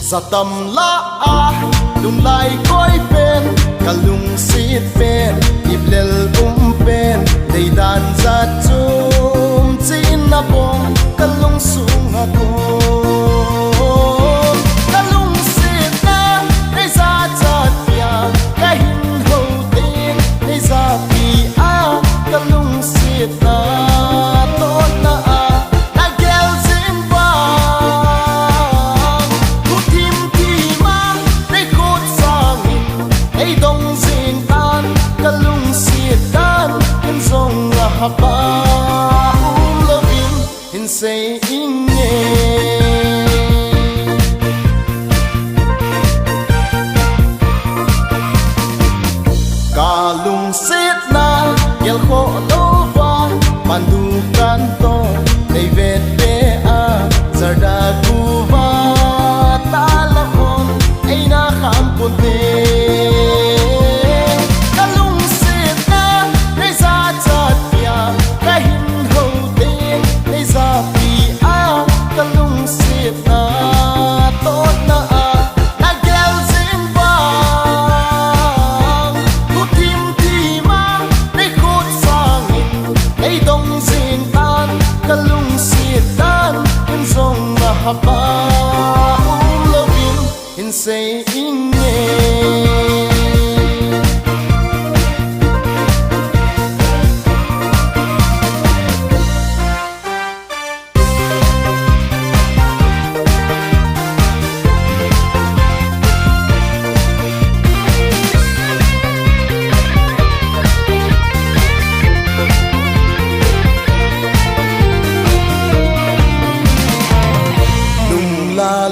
sa tâm la a lung lai koi pen kalung sit pen iblel pen dei dan za chum chin na bom kalung sung ako kalung sit na dei za chat ya ka hin ho tin dei za pi a kalung sit na tot na a na gel sin ba ku tim ti ma dei khot sang ei dong zin tan kalung sit tan in zong la ha pa loving in saying kalung sit na yel kho do va mandu kanto nei vet pe a zarda ku va ta la on ei na kham pun te kalung sit na nei za chat ya ka hin ho te nei za pi a kalung sit na tot na a na gel zin ba ku tim ti ma nei khot sang ei dong zin tan kalung sit tan in zong na ha pa loving in saying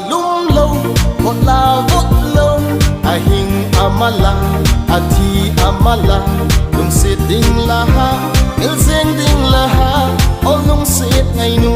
lung lâu một la vút lâu a hing amala a thi amala lung sit ding la ha il zeng ding la ha o lung sit ngày nu